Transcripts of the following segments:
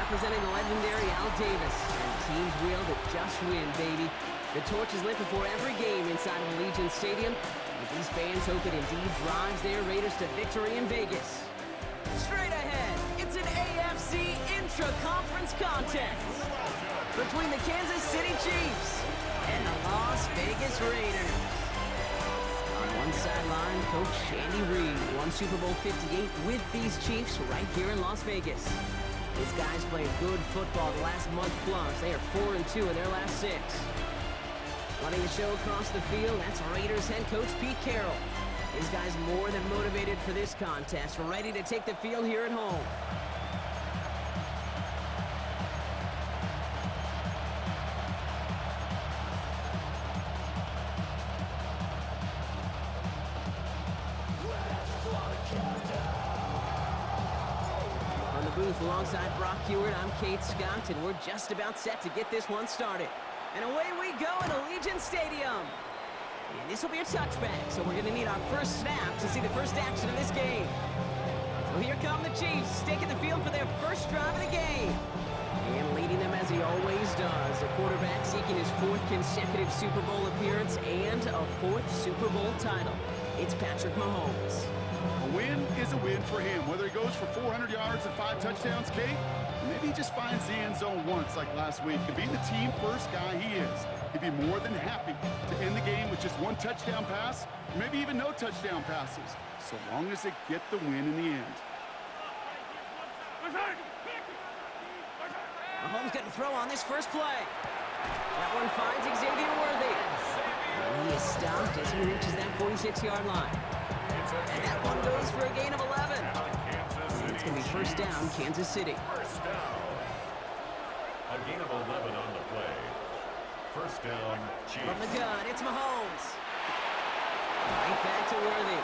representing the legendary Al Davis. And the team's will to just win, baby. The torch is lit before every game inside of Allegiant Stadium, as these fans hope it indeed drives their Raiders to victory in Vegas. Straight ahead, it's an AFC intra-conference contest between the Kansas City Chiefs and the Las Vegas Raiders. On one sideline, Coach Andy Reid won Super Bowl 58 with these Chiefs right here in Las Vegas. His guys played good football the last month plus. They are 4-2 in their last 6. Running the show across the field, that's Raiders head coach Pete Carroll. His guys more than motivated for this contest, ready to take the field here at home. On the booth alongside Brock Hewitt, I'm Kate Scott, and we're just about set to get this one started. And away we go at Allegiant Stadium. And this will be a touchback, so we're going to need our first snap to see the first action of this game. So here come the Chiefs, taking the field for their first drive of the game. And leading them as he always does, a quarterback seeking his 4th consecutive Super Bowl appearance and a 4th Super Bowl title. It's Patrick Mahomes. A win is a win for him, whether he goes for 400 yards and 5 touchdowns, Kate, or maybe he just finds the end zone once like last week. And being the team first guy he is, he'd be more than happy to end the game with just 1 touchdown pass, or maybe even no touchdown passes, so long as they get the win in the end. Mahomes got to throw on this first play. That one finds Xavier Worthy. And he is stopped as he reaches that 46-yard line. And that one goes for a gain of 11. And it's going to be first down, Kansas City. First down. A gain of 11 on the play. First down, Chiefs. From the gun, it's Mahomes. Right back to Worthy.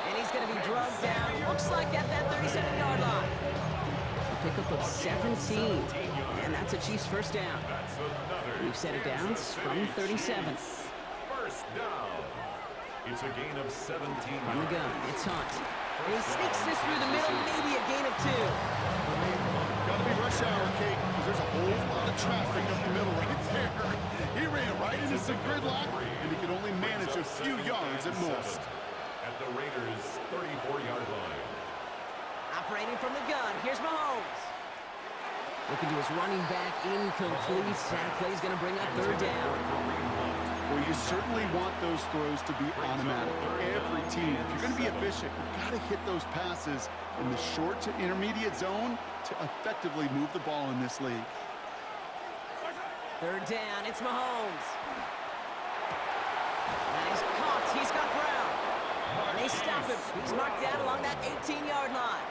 And he's going to be drugged down, looks like at that 37-yard line. A pickup of 17. And that's a Chiefs first down. We've set it down from 37. First down. It's a gain of 17. From the gun, it's Hunt. And he sneaks this through the middle, maybe a gain of 2. Gotta be rush hour, Kate, because there's a whole lot of traffic up the middle right there. He ran right into some gridlock, and he could only manage a few yards at most. At the Raiders' 34-yard line. Operating from the gun, here's Mahomes. Looking to his running back, incomplete. That play's going to bring up third down. Well, you certainly want those throws to be automatic. Every team, if you're going to be efficient, you've got to hit those passes in the short to intermediate zone to effectively move the ball in this league. Third down, it's Mahomes. And he's caught, he's got Brown. And they stop him. He's marked down along that 18-yard line.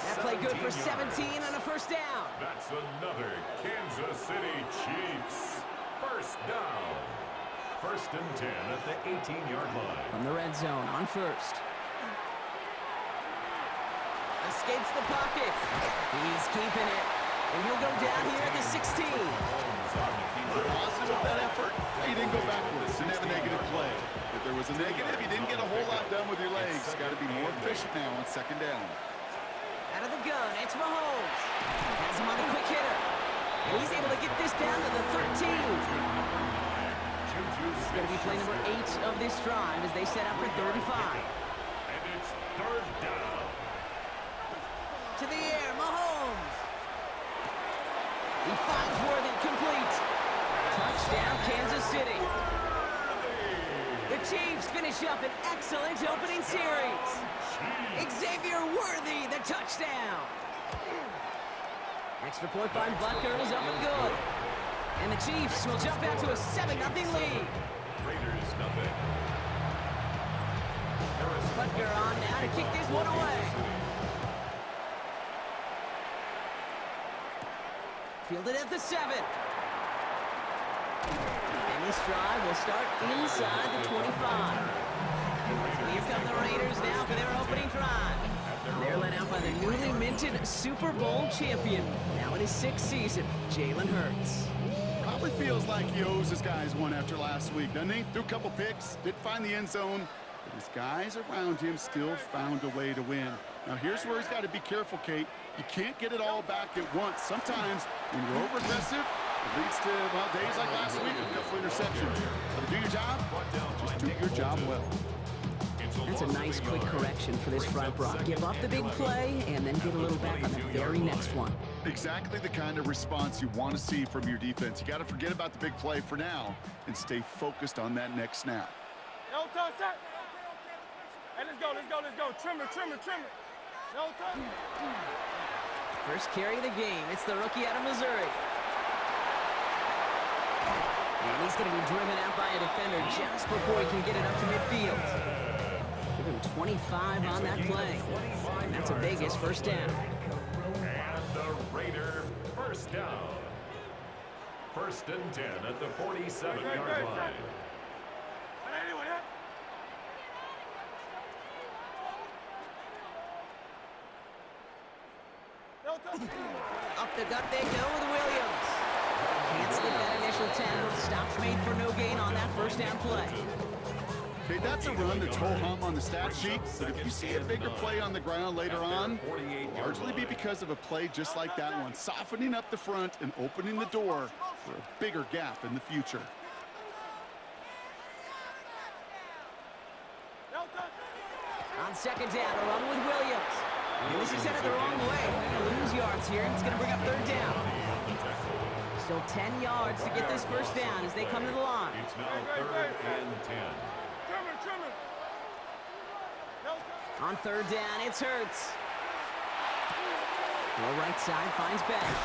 That play good for 17 and a first down. That's another Kansas City Chiefs. First down. First and 10 at the 18-yard line. From the red zone on first. Escapes the pocket. He's keeping it. And he'll go down here at the 16. Positive of that effort. He didn't go backwards. Didn't have a negative play. If there was a negative, you didn't get a whole lot done with your legs. Got to be more efficient now on second down. Out of the gun, it's Mahomes. Has him on a quick hitter. And he's able to get this down to the 13. This is going to be play number 8 of this drive as they set up for 35. And it's third down. To the air, Mahomes. He finds Worthy, complete. Touchdown, Kansas City. The Chiefs finish up an excellent opening series. Xavier Worthy, the touchdown. Extra point by Butker is up and good. And the Chiefs will jump out to a 7-0 lead. Raiders nothing. Butker on now to kick this one away. Fielded at the 7. And this drive will start inside the 25. So here come the Raiders now for their opening drive. They're led out by the newly minted Super Bowl champion, now in his 6th season, Jalen Hurts. Probably feels like he owes his guys one after last week, doesn't he? Threw a couple picks, did find the end zone, but His guys around him still found a way to win. Now here's where he's got to be careful, Kate. You can't get it all back at once. Sometimes when you're over-aggressive, it leads to, well, days like last week with a couple interceptions. But to do your job, just do your job well. That's a nice quick correction for this front block. Give up the big play and then get a little back on the very next one. Exactly the kind of response you want to see from your defense. You got to forget about the big play for now and stay focused on that next snap. No touch, set. Hey, let's go. Trimmer. No touch. First carry of the game. It's the rookie out of Missouri. And he's going to be driven out by a defender just before he can get it up to midfield. Give him 25 on that play. And that's a Vegas first down. And the Raider first down. 1st and 10 at the 47-yard line. Up the gut they go with Williams. Can't slip that initial tackle. Stops made for no gain on that first down play. Okay, that's a run that's ho-hum on the stat sheet, but if you see a bigger play on the ground later on, it'll largely be because of a play just like that one, softening up the front and opening the door for a bigger gap in the future. On second down, a run with Williams. And this is headed the wrong way. They're going to lose yards here, and it's going to bring up third down. Still 10 yards to get this first down as they come to the line. It's now 3rd and 10. Trimmer. On third down, it's Hurts. Throw right side, finds Bash.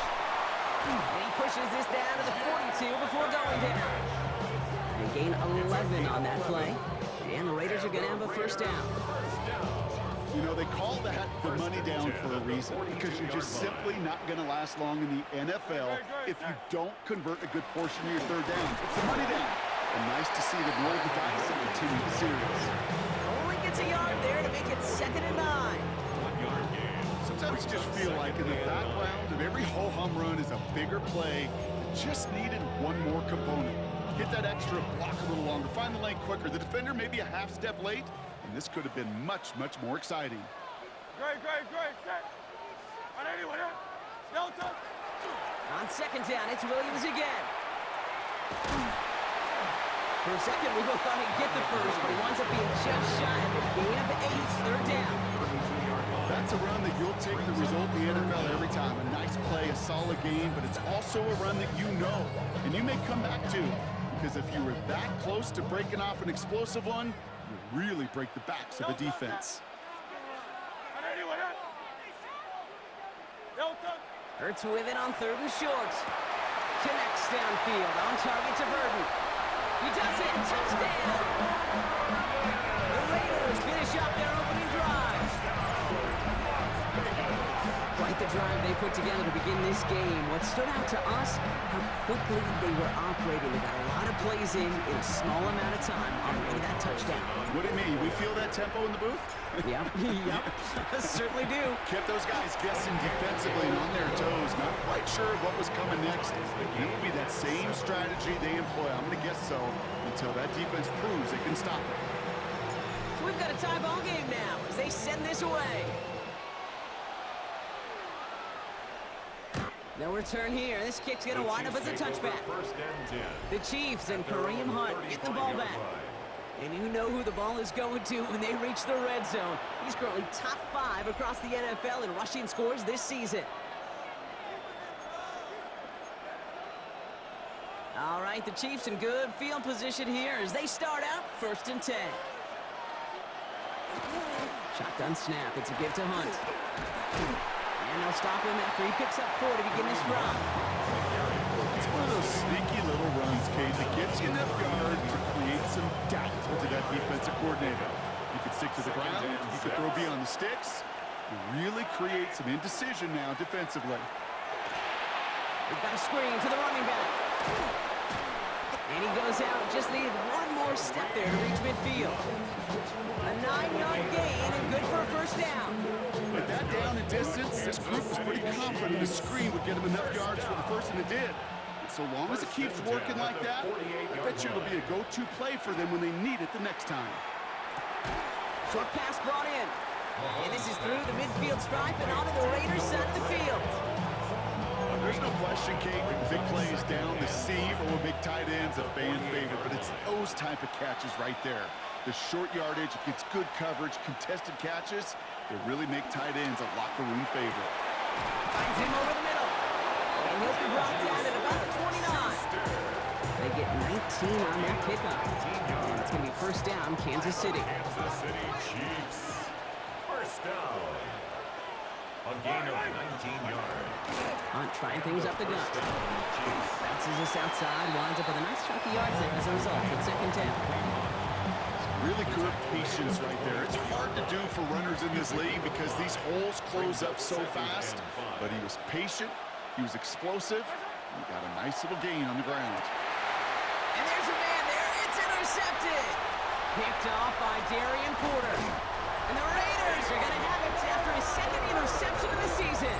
And he pushes this down to the 42 before going down. They gain 11 on that play. And the Raiders are going to have a first down. You know, they call that the money down for a reason, because you're just simply not going to last long in the NFL if you don't convert a good portion of your third downs. It's the money down. And nice to see them roll the dice and continue the series. Only gets a yard there to make it 2nd and 9. Sometimes you just feel like in the background of every ho-hum run is a bigger play that just needed one more component. Hit that extra block a little longer, find the lane quicker. The defender may be a half step late, and this could have been much more exciting. Great. Set. No touch. On second down, it's Williams again. For a second, we both thought he'd get the first, but he winds up being just shy of a gain of 8, third down. That's a run that you'll take the result in the NFL every time. A nice play, a solid game, but it's also a run that you know, and you may come back to, because if you were that close to breaking off an explosive one, you really break the backs of a defense. Hurts with it on 3rd and short. Connects downfield, on target to Burton. He does it, touchdown! The Raiders finish up their opening drive. Quite the drive they put together to begin this game. What stood out to us, how quickly they were operating. They got a lot of plays in a small amount of time on the way to that touchdown. What do you mean? We feel that tempo in the booth? Yep, certainly do. Kept those guys guessing defensively and on their toes, not quite sure what was coming next. And it will be that same strategy they employ, I'm going to guess so, until that defense proves it can stop it. So we've got a tie ball game now as they send this away. No return here. This kick's going to wind up as a touchback. The Chiefs and Kareem Hunt get the ball back. And you know who the ball is going to when they reach the red zone. He's currently top 5 across the NFL in rushing scores this season. All right, the Chiefs in good field position here as they start out 1st and 10. Shotgun snap. It's a give to Hunt. And they'll stop him after he picks up 4 to begin this drive. It's one of those sneaky little runs, Kate, that gets you enough yard to create some doubt into that defensive coordinator. You could stick to the ground, you could throw beyond the sticks. You really create some indecision now defensively. We've got a screen to the running back. And he goes out, just needed one more step there to reach midfield. A 9-yard gain and good for a first down. With that down in distance, this group was pretty confident the screen would get him enough yards for the first, and it did. And so long as it keeps working like that, I bet you it'll be a go-to play for them when they need it the next time. Short pass brought in. And this is through the midfield stripe and onto the Raiders side of the field. There's no question, Kate, that the big plays down the seam or big tight ends a fan favorite, but it's those type of catches right there. The short yardage, it gets good coverage, contested catches, they really make tight ends a locker room favorite. Finds him over the middle. And he'll be brought down at about the 29. They get 19 on that pickup. And it's going to be first down, Kansas City. Kansas City Chiefs. First down. A gain of 19 yards. Hunt trying things up the gut. Bounces this outside, winds up with a nice chunky yards there as a result. It's second down. Really good patience right there. It's hard to do for runners in this league because these holes close up so fast. But he was patient, he was explosive, and he got a nice little gain on the ground. And there's a man there. It's intercepted. Picked off by Darian Porter. And the Raiders are going to have it after his second interception of the season.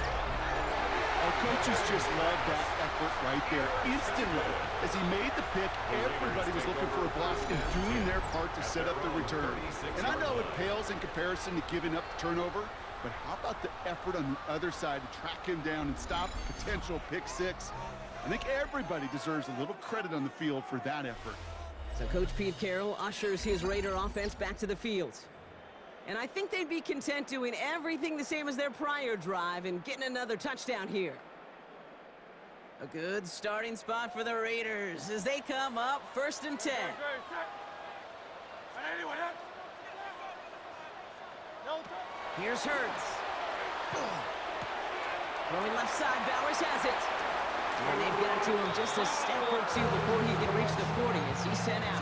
Our coaches just love that effort right there. Instantly, as he made the pick, everybody was looking for a block and doing their part to set up the return. And I know it pales in comparison to giving up the turnover, but how about the effort on the other side to track him down and stop a potential pick six? I think everybody deserves a little credit on the field for that effort. So Coach Pete Carroll ushers his Raider offense back to the field. And I think they'd be content doing everything the same as their prior drive and getting another touchdown here. A good starting spot for the Raiders as they come up first and 10. Here's Hurts. Going left side, Bowers has it. And they've got to him just a step or two before he can reach the 40 as he's sent out.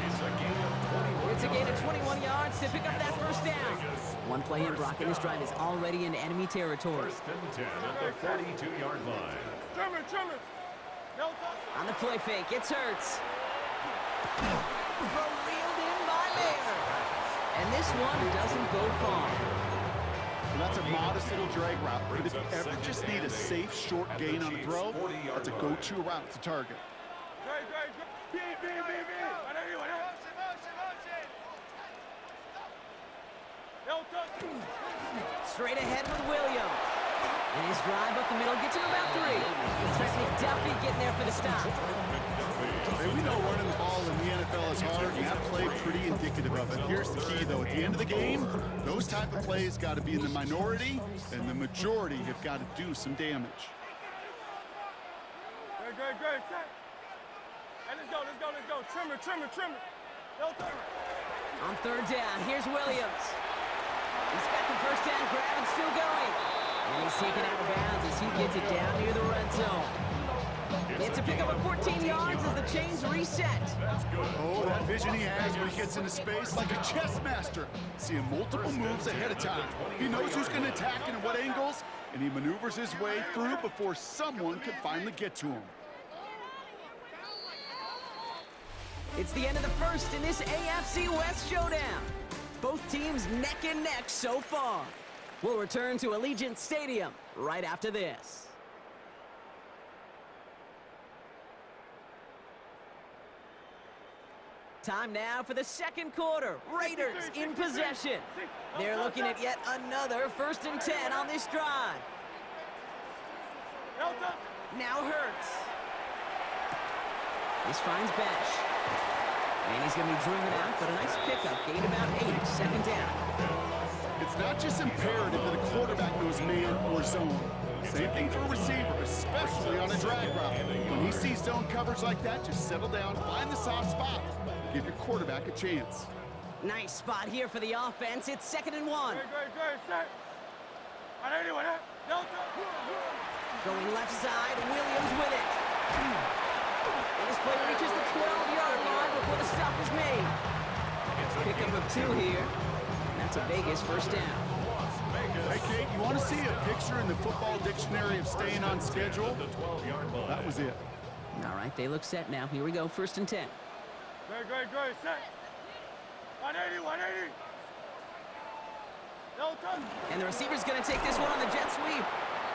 It's a gain of 21 yards to pick up that first down. One play in, Brock, and this drive is already in enemy territory. First and 10 at the 32-yard line. On the play fake, it's Hurts. Reeled in by Mayer. And this one doesn't go far. Well, that's a modest little drag route, but if you ever just need a safe, short gain on a throw, that's a go-to route to target. Straight ahead with Williams. And his drive up the middle gets him about 3. Trent McDuffie getting there for the stop. Hey, we know running the ball in the NFL is hard, and that play pretty indicative of it. Here's the key, though. At the end of the game, those type of plays got to be in the minority, and the majority have got to do some damage. Good. Hey, let's go. Trim it. On third down, here's Williams. He's got the first down grab and still going. And he's taken out of bounds as he gets it down near the red zone. It's a pickup of 14 yards as the chains reset. Oh, that vision he has when he gets into space like a chess master. Seeing multiple moves ahead of time. He knows who's going to attack and at what angles, and he maneuvers his way through before someone can finally get to him. It's the end of the first in this AFC West showdown. Both teams neck and neck so far. We'll return to Allegiant Stadium right after this. Time now for the second quarter. Raiders in possession. They're looking at yet another first and 10 on this drive. Now Hurts. This finds Bash. And he's going to be driven out, but a nice pickup. Gain about 8, second down. It's not just imperative that a quarterback knows man or zone. Same thing for a receiver, especially on a drag route. When he sees zone coverage like that, just settle down, find the soft spot. Give your quarterback a chance. Nice spot here for the offense. It's 2nd and 1. Going left side, Williams with it. And this play reaches the 12-yard line before the stop is made. Pickup of 2 here. That's a Vegas first down. Hey, Kate, you want to see a picture in the football dictionary of staying on schedule? That was it. All right, they look set now. Here we go, 1st and 10. Good. Set. 180. And the receiver's going to take this one on the jet sweep.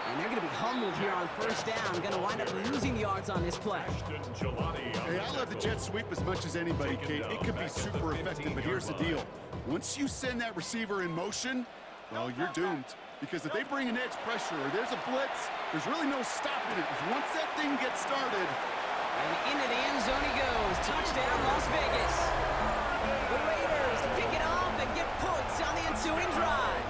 And they're going to be fumbled here on first down. Going to wind up losing yards on this play. Hey, I love the jet sweep as much as anybody, Kate. It can be super effective, but here's the deal. Once you send that receiver in motion, well, you're doomed. Because if they bring an edge pressure or there's a blitz, there's really no stopping it. Once that thing gets started. And into the end zone he goes. Touchdown, Las Vegas. The Raiders pick it off and get points on the ensuing drive.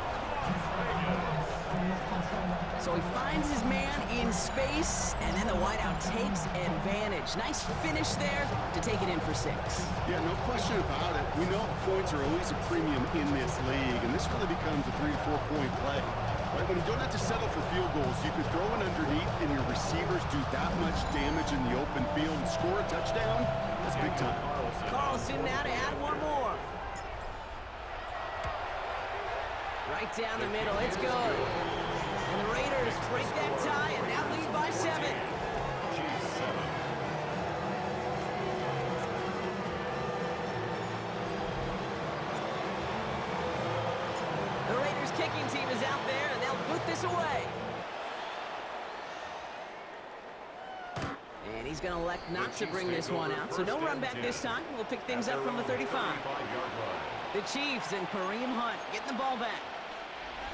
So he finds his man in space, and then the wideout takes advantage. Nice finish there to take it in for 6. Yeah, no question about it. We know points are always a premium in this league, and this really becomes a 3 to 4 point play. Right? When you don't have to settle for field goals, you could throw it underneath, and your receivers do that much damage in the open field and score a touchdown. That's big time. Carlson now to add one more. Right down the middle, it's good. And the Raiders break that tie and now lead by 7. The Raiders kicking team is out there and they'll boot this away. And he's going to elect not to bring this one out. So no run back this time. We'll pick things up from the 35. The Chiefs and Kareem Hunt getting the ball back.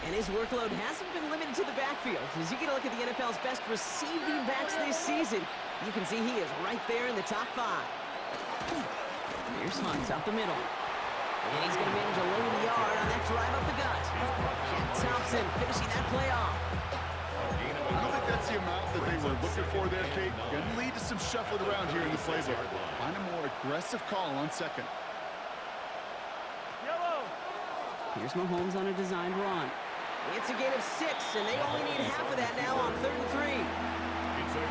And his workload hasn't been limited to the backfield. As you get a look at the NFL's best receiving backs this season, you can see he is right there in the top 5. Here's Hunt up the middle. And he's going to manage a load yard on that drive up the gut. Jack Thompson finishing that play off. I don't think that's the amount that they were looking for there, Kate. Going to lead to some shuffling around here in the playbook. Find a more aggressive call on second. Here's Mahomes on a designed run. It's a gain of 6, and they only need half of that now on 3rd and 3.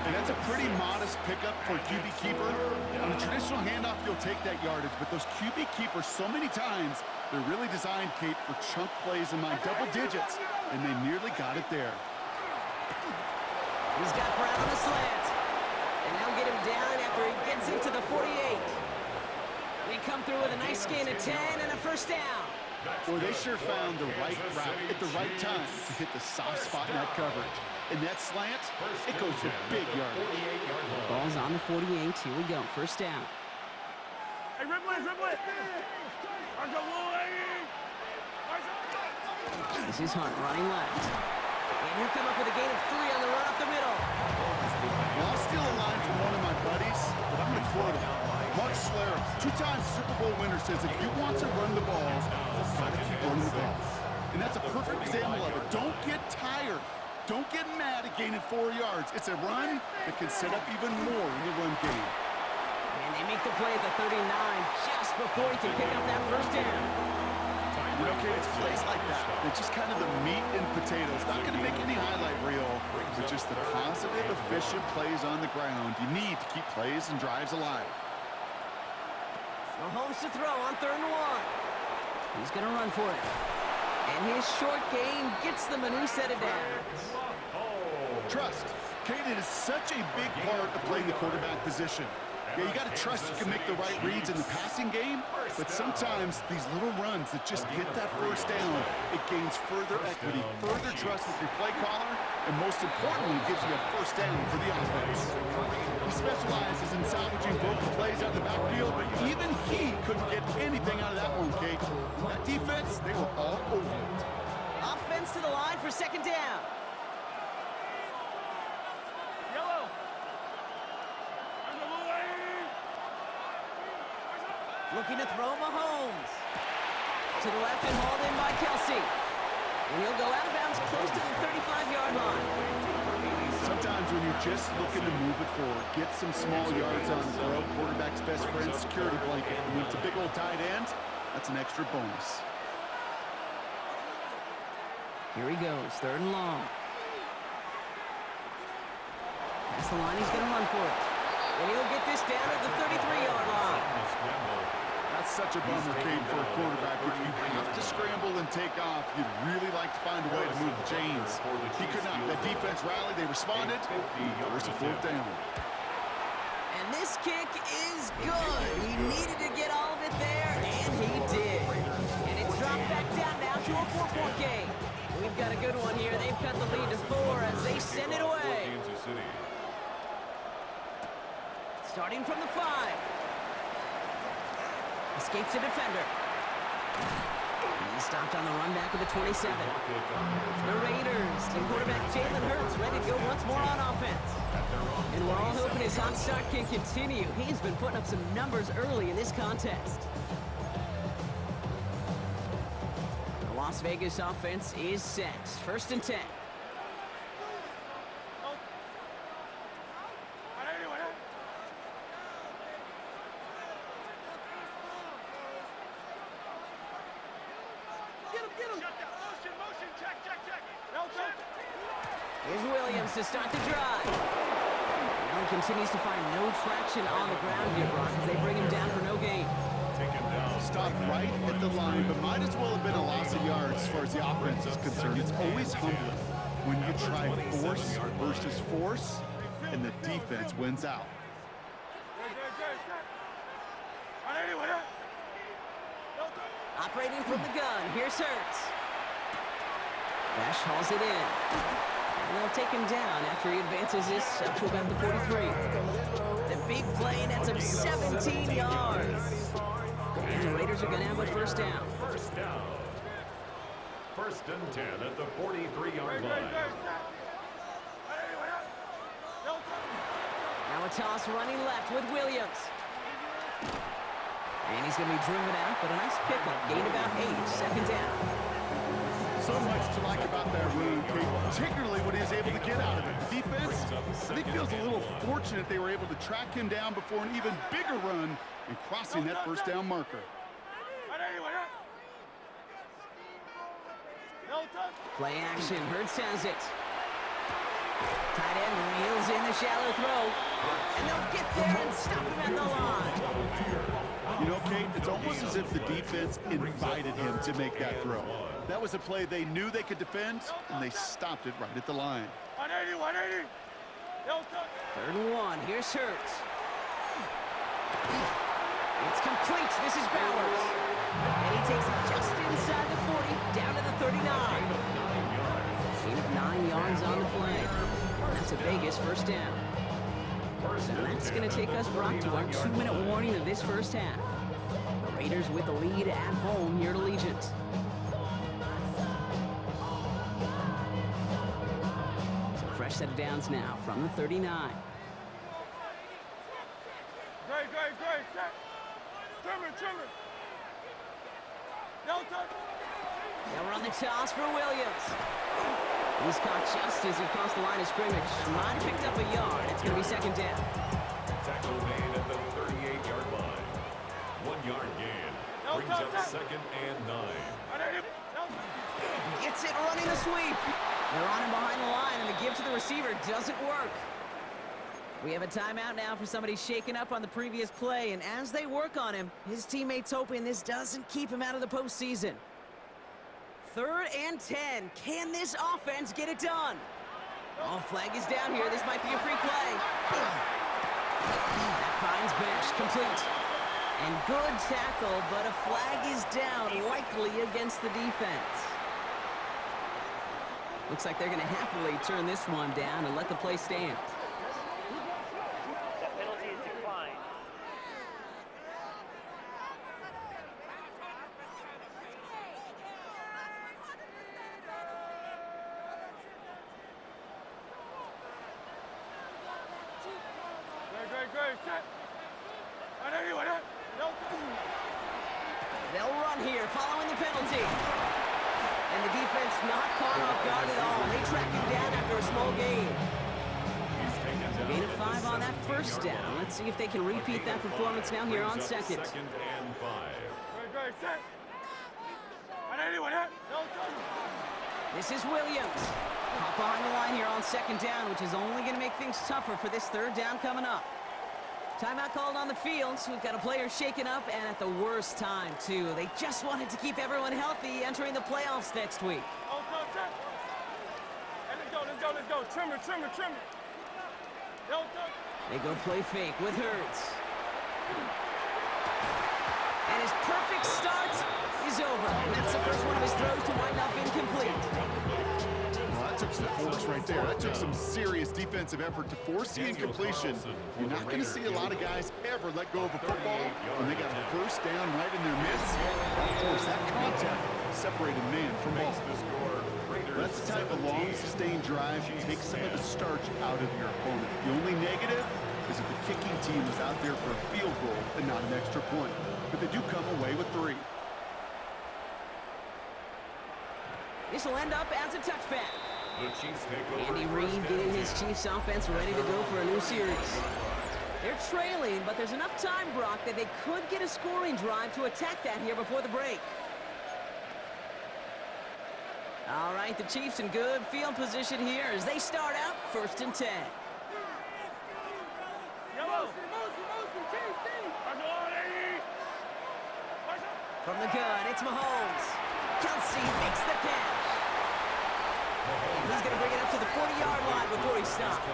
And that's a pretty modest pickup for QB keeper. On a traditional handoff, you'll take that yardage, but those QB keepers, so many times, they're really designed, Kate, for chunk plays in my double digits, and they nearly got it there. He's got Brown on the slant, and they'll get him down after he gets into the 48. They come through with a nice gain of 10 and a first down. Well, they sure found the right route at the right time to hit the soft spot in that coverage. And that slant, it goes for big yardage. The ball's on the 48. Here we go. First down. Hey, rip it. This is Hunt running left. And he'll come up with a gain of 3 on the run up the middle. Well, I'll steal a line from one of my buddies, but I'm going to quote him. Mark Schlereth, 2-time Super Bowl winner, says if you want to run the ball, you've got to keep running the ball. And that's a perfect example of it. Don't get tired. Don't get mad at gaining 4 yards. It's a run that can set up even more in the run game. And they make the play at the 39 just before he can pick up that first down. You know, Kate, it's plays like that. They're just kind of the meat and potatoes. Not going to make any highlight reel, but just the positive, efficient plays on the ground. You need to keep plays and drives alive. Mahomes to throw on 3rd and 1. He's going to run for it. And his short gain gets them a new set of downs. Trust. Kate, it is such a big part of playing the quarterback position. Yeah, you got to trust you can make the right reads in the passing game, but sometimes these little runs that just get that first down, it gains further equity, further trust with your play caller, and most importantly, gives you a first down for the offense. He specializes in salvaging broken plays out of the backfield, but even he couldn't get anything out of that one, Kate. That defense, they were all over it. Offense to the line for second down. Looking to throw Mahomes. To the left and hauled in by Kelsey. And he'll go out of bounds close to the 35-yard line. Sometimes when you're just looking to move it forward, get some small yards on the throw, quarterback's best friend, security blanket. And when it's a big old tight end, that's an extra bonus. Here he goes, 3rd and long. That's the line, he's going to run for it. And he'll get this down at the 33-yard line. That's such a bummer, Kate, for a quarterback. If you have to scramble and take off, you'd really like to find a way to move the chains. He could not. The defense rallied. They responded. There's a 4th down. And this kick is good. He needed to get all of it there, and he did. And it's dropped back down now to a 4-point game. We've got a good one here. They've cut the lead to 4 as they send it away. Starting from the 5. Escapes a defender. He's stopped on the run back of the 27. The Raiders, team quarterback Jalen Hurts, ready to go once more on offense. And we're all hoping his hot start can continue. He's been putting up some numbers early in this contest. The Las Vegas offense is set. 1st and 10. Here's Williams to start the drive. Now he continues to find no traction on the ground here, Brock, as they bring him down for no gain. Stopped right at the line, but might as well have been a loss of yards as far as the offense is concerned. It's always humbling when you try force versus force, and the defense wins out. Operating from the gun, here's Hurts. Bash hauls it in. And they'll take him down after he advances this up to about the 43. The big play, and that's up 17 yards. And the Raiders are going to have a first down. First down. 1st and 10 at the 43-yard line. Now a toss running left with Williams. And he's going to be driven out, but a nice pickup. Gained about 8, 2nd down. So much to like about that run, particularly what he was able to get out of it. The defense, I think, feels a little fortunate they were able to track him down before an even bigger run and crossing that first down marker. Play action, Hurts has it. Tight end reels in the shallow throw. And they'll get there and stop him at the line. You know, Kate, it's almost as if the defense invited him to make that throw. That was a play they knew they could defend, and they stopped it right at the line. 180. 3rd and 1, here's Hurts. It's complete, this is Bowers. And he takes it just inside the 40, down to the 39. Gain of 9 yards on the play. And that's a Vegas first down. So that's going to take us, Brock, to our 2-minute warning of this first half. The Raiders with the lead at home here at Allegiant. So fresh set of downs now from the 39. Great. Trimmer. No touch. Now we're on the toss for Williams. He's caught just as he crossed the line of scrimmage. Might have picked up a yard. It's going to be 2nd down. Tackle made at the 38-yard line. 1 yard gain. Brings up 2nd and 9. Gets it running the sweep. They're on him behind the line, and the give to the receiver doesn't work. We have a timeout now for somebody shaken up on the previous play, and as they work on him, his teammates hoping this doesn't keep him out of the postseason. 3rd and 10. Can this offense get it done? Oh, flag is down here. This might be a free play. That finds Bash complete. And good tackle, but a flag is down, likely against the defense. Looks like they're going to happily turn this one down and let the play stand. That penalty is declined. Great. Set. 180. No touch. They'll run here following the penalty. And the defense not caught off guard at all. They track him down after a small gain. Gain of 5 on that first down. Let's see if they can repeat that performance now here on 2nd. 2nd and 5. Great. Set. 180. No touch. This is Williams. Hop behind the line here on 2nd down, which is only going to make things tougher for this 3rd down coming up. Timeout called on the field, so we've got a player shaken up, and at the worst time, too. They just wanted to keep everyone healthy entering the playoffs next week. Oh, set. Hey, let's go. Trimmer. No touch. They go play fake with Hurts. And his perfect start is over. And that's the first one of his throws to wind up incomplete. Well, that took some force right there. That took some serious defense. defensive effort to force the incompletion. You're not going to see a lot of guys ever let go of a football when they got a first down right in their midst. Of course, that contact separated man from ball. That's the type of long, sustained drive that takes some of the starch out of your opponent. The only negative is that the kicking team is out there for a field goal and not an extra point. But they do come away with 3. This will end up as a touchback. The Chiefs take over. Andy Reid getting his Chiefs offense ready to go for a new series. They're trailing, but there's enough time, Brock, that they could get a scoring drive to attack that here before the break. All right, the Chiefs in good field position here as they start out 1st and 10. From the gun, it's Mahomes. Kelsey makes the catch. He's going to bring it up to the 40-yard line before he stops.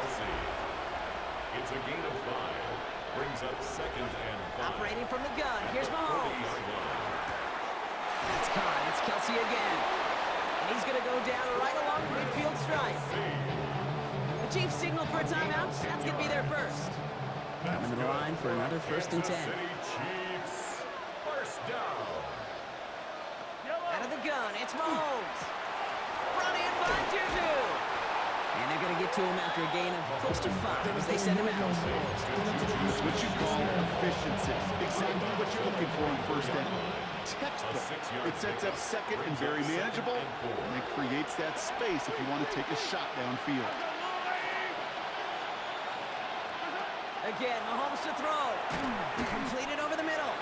It's a gain of 5. Brings up 2nd and 5. Operating from the gun, here's Mahomes. That's caught. It's Kelsey again. And he's going to go down right along the midfield stripe. The Chiefs signal for a timeout. That's going to be their first. Coming to the line for another 1st and 10. Chiefs, first down. Out of the gun, it's Mahomes. Brought in by Juju. And they're going to get to him after a gain of close to 5 as they send him out. That's what you call efficiency. Exactly what you're looking for in first down. Textbook. It sets up 2nd and very manageable, and it creates that space if you want to take a shot downfield. Again, Mahomes to throw. Completed over the middle.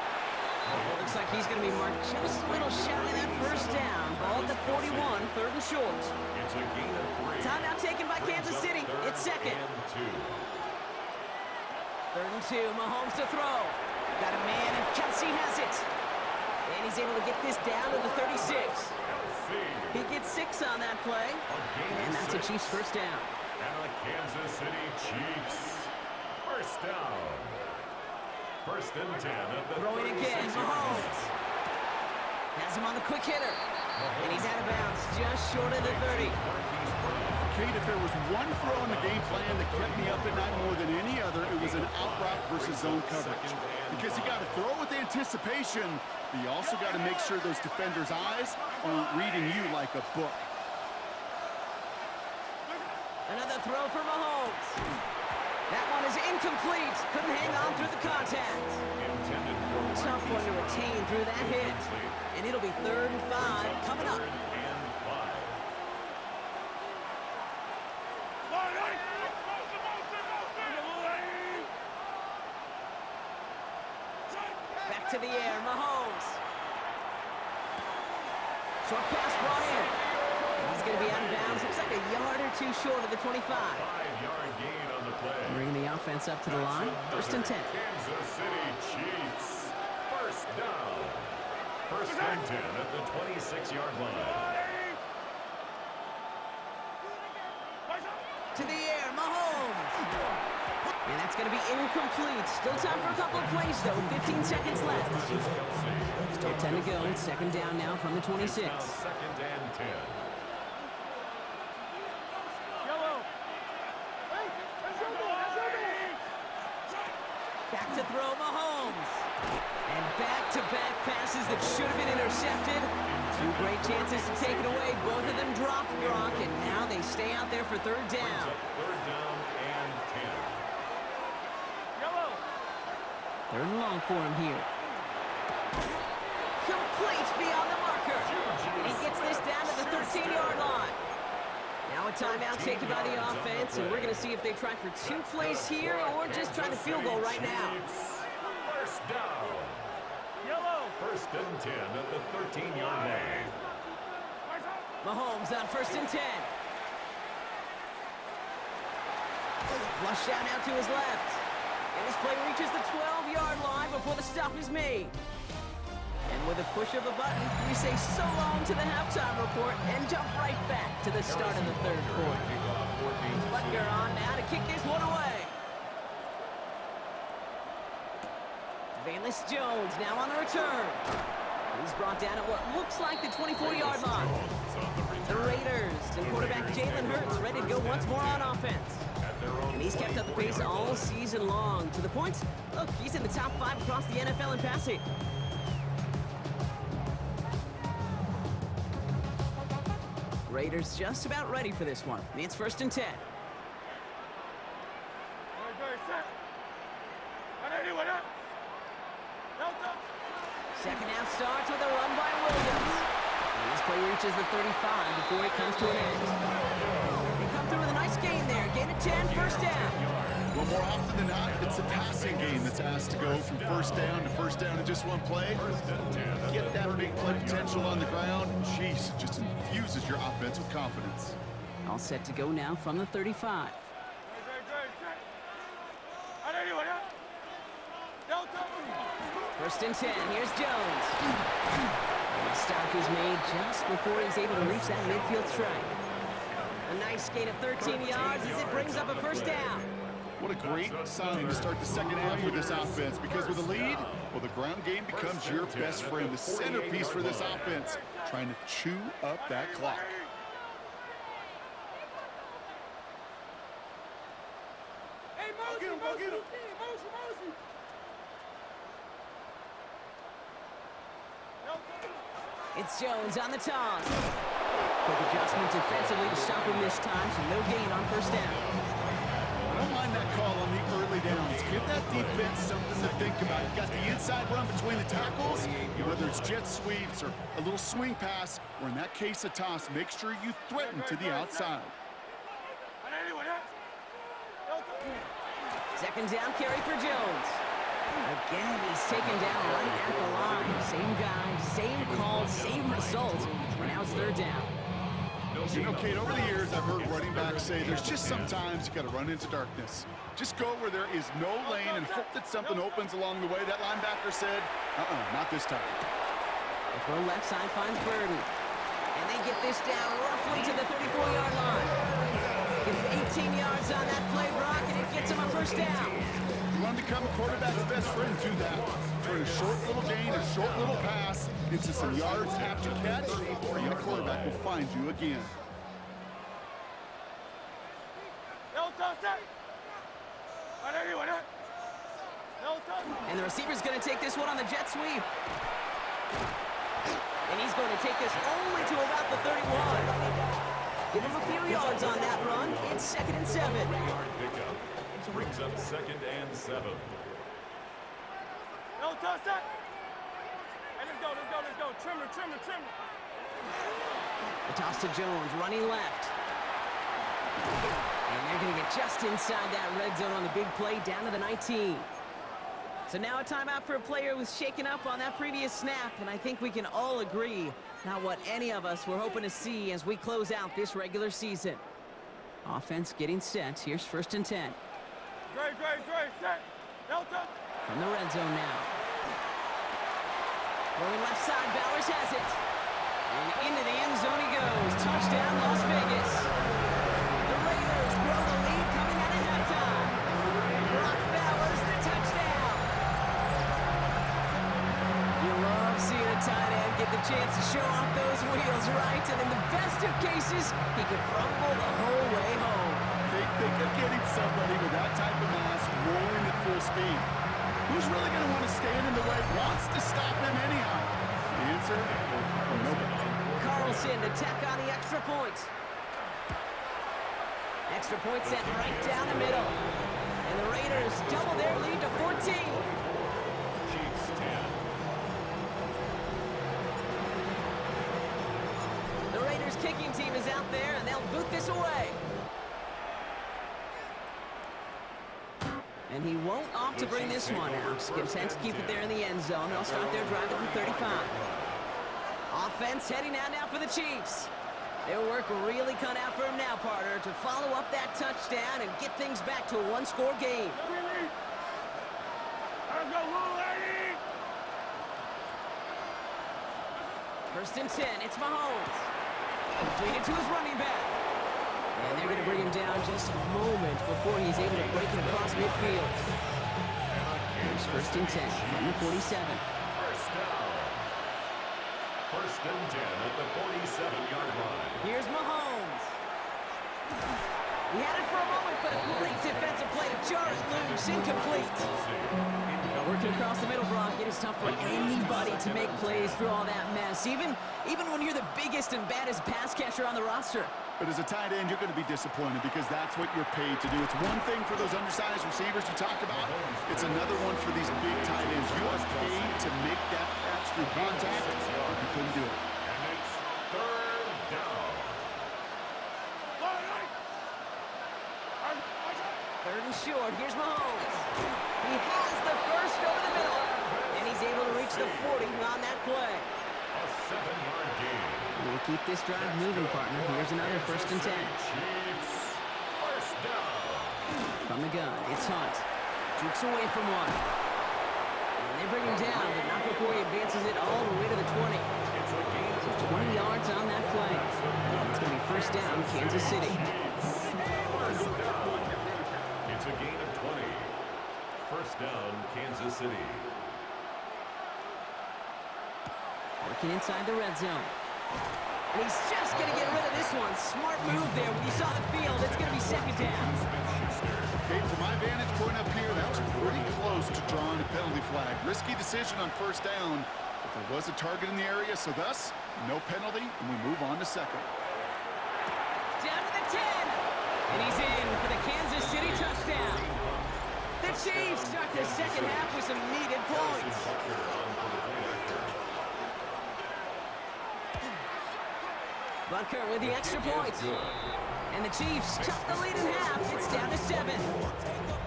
Looks like he's going to be marked just a little shy of that first down. Ball at the 41, 3rd and short. It's a gain of 3. Timeout taken by Kansas City. It's 2nd. 3rd and 2, Mahomes to throw. Got a man, and Kelsey has it. And he's able to get this down to the 36. He gets 6 on that play. And that's a Chiefs first down. And the Kansas City Chiefs, first down. 1st and 10 at the throwing again, Mahomes. Has him on the quick hitter. And he's out of bounds, just short of the 30. Kate, if there was one throw in the game plan that kept me up at night more than any other, it was an out route versus zone coverage. Because you got to throw with anticipation, but you also got to make sure those defenders' eyes aren't reading you like a book. Another throw for Mahomes. That one is incomplete. Couldn't hang on through the contact. Tough one to retain through that hit. And it'll be 3rd and 5 coming up. Back to the air, Mahomes. Short pass brought in. And he's going to be out of bounds. Looks like a yard or 2 short of the 25. 5-yard gain on the play. Bringing the offense up to the line. 1st and 10. Kansas City Chiefs, first down. 1st and 10 at the 26-yard line. To the air, Mahomes. And that's going to be incomplete. Still time for a couple of plays, though. 15 seconds left. Still 10 to go. 2nd down now from the 26. 2nd and 10. Back to throw, Mahomes. And back-to-back passes that should have been intercepted. 2 great chances to take it away. Both of them dropped, Brock, and now they stay out there for 3rd down. 3rd down and 10. 3rd and long for him here. Complete beyond the marker. And he gets this down to the 13-yard line. Now a timeout taken by the offense, and we're going to see if they try for 2 plays here or just trying to field goal right now. First down. 1st and 10 at the 13-yard line. Mahomes on 1st and 10. Flush out now to his left. And this play reaches the 12-yard line before the stop is made. And with a push of a button, we say so long to the halftime report and jump right back to the start of the 3rd quarter. Butker on now to kick this one away. Valus Jones now on the return. He's brought down at what looks like the 24-yard line. The Raiders and quarterback Jalen Hurts ready to go once more on offense. At their He's kept up the pace all season long. To the point, look, he's in the top 5 across the NFL in passing. Raiders just about ready for this one. It's 1st and 10. Second half starts with a run by Williams. And this play reaches the 35 before it comes to an end. They come through with a nice gain there. Gain of 10, 1st down. Well, more often than not, it's a passing game that's asked to go from 1st down in just one play. Get that big play potential on the ground. Jeez, it just infuses your offense with confidence. All set to go now from the 35. 1st and 10. Here's Jones. And the stop is made just before he's able to reach that midfield strike. A nice gain of 13 yards as it brings up a 1st down. What a great sign to start the second half with this offense, because with a lead, well, the ground game becomes your best friend, the centerpiece for this offense, trying to chew up that clock. Hey, Mosey. It's Jones on the toss. Quick adjustment defensively to stop him this time, so no gain on 1st down. I don't mind that call on the early downs. Give that defense something to think about. You got the inside run between the tackles, whether it's jet sweeps or a little swing pass, or in that case a toss, make sure you threaten to the outside. 2nd down carry for Jones. Again, he's taken down right at the line. Same guy, same call, same result. And now it's 3rd down. You know, Kate, over the years, I've heard running backs say there's just sometimes you got to run into darkness. Just go where there is no lane and hope that something opens along the way. That linebacker said, not this time. The throw left side finds Burden. And they get this down roughly to the 34-yard line. Give him 18 yards on that play, Brock, and it gets him a 1st down. You want to become a quarterback's best friend, do that. Turn a short little gain, a short little pass into some yards after catch, and the quarterback will find you again. And the receiver's going to take this one on the jet sweep. And he's going to take this only to about the 31. Give him a few yards on that run. It's 2nd and 7. 3-yard pickup. Brings up 2nd and 7. No touch that. Hey, let's go. Trimmer. The toss to Jones, running left. And they're going to get just inside that red zone on the big play, down to the 19. So now a timeout for a player who was shaken up on that previous snap, and I think we can all agree, not what any of us were hoping to see as we close out this regular season. Offense getting set. Here's 1st and 10. Great, set. Delta. From the red zone now. Going left side, Bowers has it. And into the end zone he goes. Touchdown, Las Vegas. The Raiders grow the lead coming out of halftime. Brock Bowers, the touchdown. You love seeing a tight end get the chance to show off those wheels, right? And in the best of cases, he could rumble the whole way home. Think of getting somebody with that type of mass rolling at full speed. Who's really going to want to stand in the way, wants to stop him anyhow? The answer, nobody. Carlson to tack on the extra point. Extra point set right down the middle. And the Raiders double their lead to 14. Chiefs 10. The Raiders kicking team is out there, and they'll boot this away. And he won't opt to bring this one out. Content to keep it there in the end zone. They'll start their drive at the 35. Offense heading out now for the Chiefs. Their work really cut out for him now, partner, to follow up that touchdown and get things back to a one-score game. Let's go, lady. 1st and 10, it's Mahomes. Completed to his running back. And they're going to bring him down just a moment before he's able to break it across midfield. Here's 1st and 10 from the 47. First down. 1st and 10 at the 47-yard line. Here's Mahomes. He had it for a moment, but a great defensive jar it loose, incomplete. Working across the middle, Brock, it is tough for anybody to make plays through all that mess, even when you're the biggest and baddest pass catcher on the roster. But as a tight end, you're going to be disappointed because that's what you're paid to do. It's one thing for those undersized receivers you talk about. It's another one for these big tight ends. You are paid to make that catch through contact, but you couldn't do it. And it's third down. Third and short. Here's Mahomes. He has the first over the middle, and he's able to reach the 40 on that play. A 7-yard gain. We'll keep this drive moving, partner. Here's another 1st and 10. Chiefs, first down. From the gun, it's Hunt. Jukes away from one. And they bring him down, but not before he advances it all the way to the 20. It's a gain So 20 yards on that play. And it's going to be first down, Kansas City. First down. It's a gain of 20. First down, Kansas City. Working inside the red zone. And he's just going to get rid of this one. Smart move there. When you saw the field, it's going to be second down. Okay, from my vantage point up here, that was pretty close to drawing a penalty flag. Risky decision on first down, but there was a target in the area, so thus, no penalty, and we move on to second. Down to the 10. And he's in for the Kansas City touchdown. The Chiefs start the second half with some needed points. Butker with the extra point. And the Chiefs chop the lead in half. It's down to 7.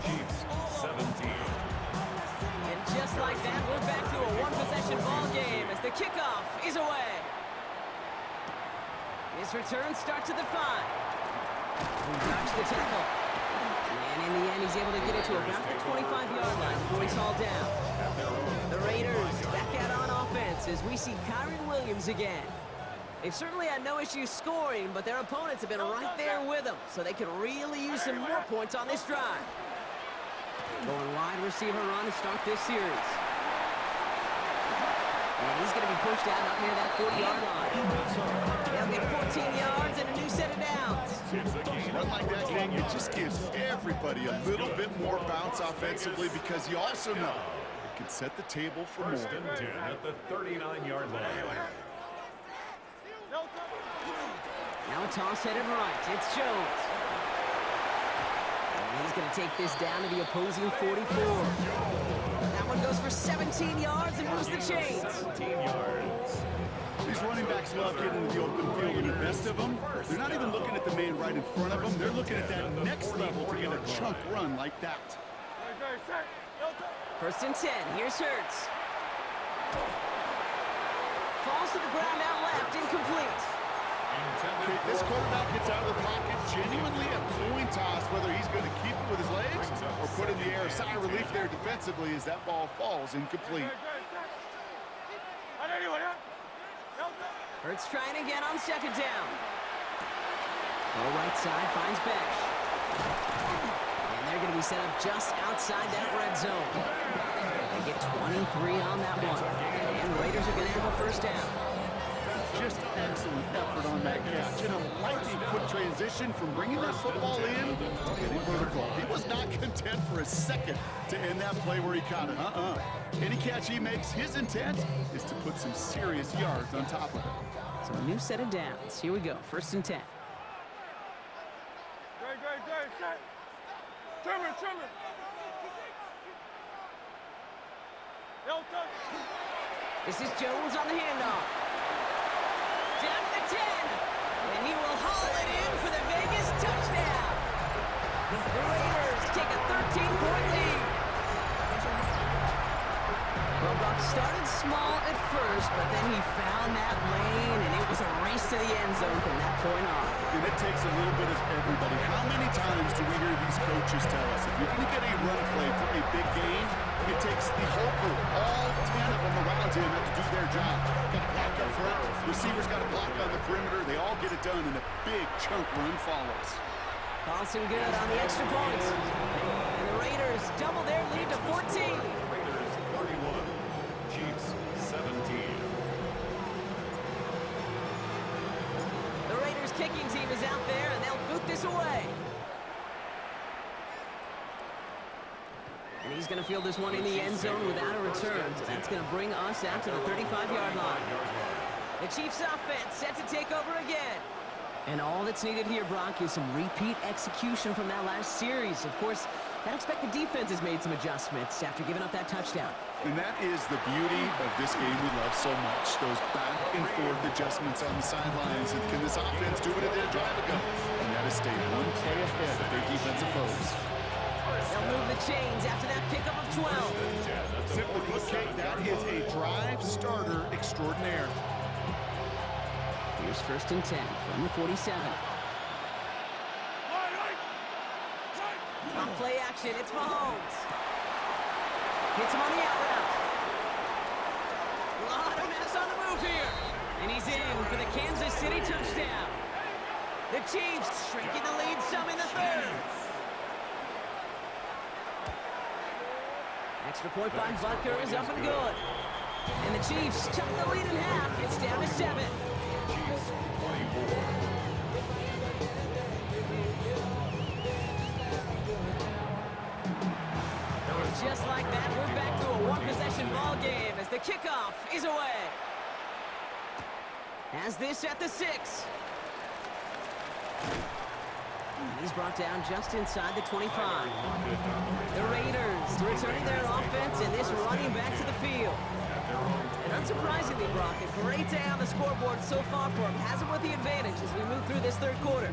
Chiefs 17. And just like that, we're back to a one-possession ball game as the kickoff is away. His return starts at the 5. He dodged the tackle. And in the end, he's able to get it to about the 25-yard line before he's hauled down. The Raiders back out on offense as we see Kyron Williams again. They've certainly had no issues scoring, but their opponents have been right there with them, so they could really use some more points on this drive. Going wide receiver run to start this series. And he's going to be pushed out up near that 40-yard line. They'll get 14 yards and a new set of downs. Run like that, King, it just gives everybody a little bit more bounce offensively because you also know it can set the table for more. First and 10 at the 39-yard line. Now a toss headed right. It's Jones. And he's going to take this down to the opposing 44. That one goes for 17 yards and moves the chains. 17 yards. These running backs love getting into the open field, and the best of them, they're not even looking at the man right in front of them. They're looking at that next level to get a chunk run like that. First and 10. Here's Hurts. Falls to the ground out left. Incomplete. Okay, this quarterback gets out of the pocket, genuinely a coin toss, whether he's going to keep it with his legs or put it in the air. Sigh of relief there defensively as that ball falls incomplete. Hurts trying again on second down. Go right side, finds Besh. And they're going to be set up just outside that red zone. They get 23 on that one. And the Raiders are going to have a first down. Just excellent effort on that catch. And a lightning quick transition from bringing that football in to getting vertical. He was not content for a second to end that play where he caught it. Any catch he makes, his intent is to put some serious yards on top of it. So a new set of downs. Here we go. First and 10. Great, set. Trimmer. This is Jones on the handoff. Down to the 10. And he will haul it in for the Vegas touchdown. The Raiders take a 13-point lead. Well, Buck started small at first, but then he found that lane, and it was a race to the end zone from that point on. And it takes a little bit of everybody. How many times do we hear these coaches tell us, if you're going to get a run play for a big game, it takes the whole group, all 10 of them around him have to do their job. Got to block up front, receivers got to block on the perimeter, they all get it done, and a big chunk run follows. Paulson good on the extra point. And the Raiders double their lead to 14. Raiders 31. Chiefs 17. The Raiders kicking team is out there, and they'll boot this away. He's going to field this one in the end zone without a return. So that's going to bring us out to the 35-yard line. The Chiefs offense set to take over again. And all that's needed here, Brock, is some repeat execution from that last series. Of course, that expected defense has made some adjustments after giving up that touchdown. And that is the beauty of this game we love so much. Those back and forth adjustments on the sidelines. And can this offense do it at their drive ago? And that is stay one play ahead of their defensive foes. They'll move the chains after that pickup of 12. Simply put, Kate, that is a drive starter extraordinaire. Here's 1st and 10 from the 47. On play action, it's Mahomes. Hits him on the out route. A lot of mess on the move here. And he's in for the Kansas City touchdown. The Chiefs shrinking the lead some in the 3rd. Extra point by Butker is up and good. And the Chiefs chop the lead in half. It's down to 7. Just like that, we're back to a one-possession ball game as the kickoff is away. Has this at the 6. And he's brought down just inside the 25. The Raiders returning their offense and this running back to the field. And unsurprisingly, Brock, a great day on the scoreboard so far for him. Has him with the advantage as we move through this 3rd quarter.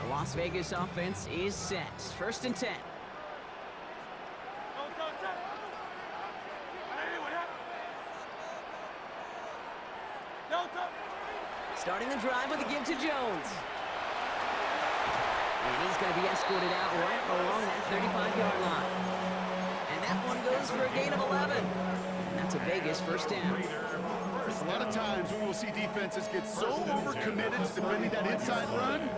The Las Vegas offense is set. 1st and 10. Starting the drive with a give to Jones. And he's going to be escorted out right along that 35-yard line. And that one goes for a gain of 11. And that's a Vegas 1st down. A lot of times we will see defenses get so overcommitted to defending that inside run,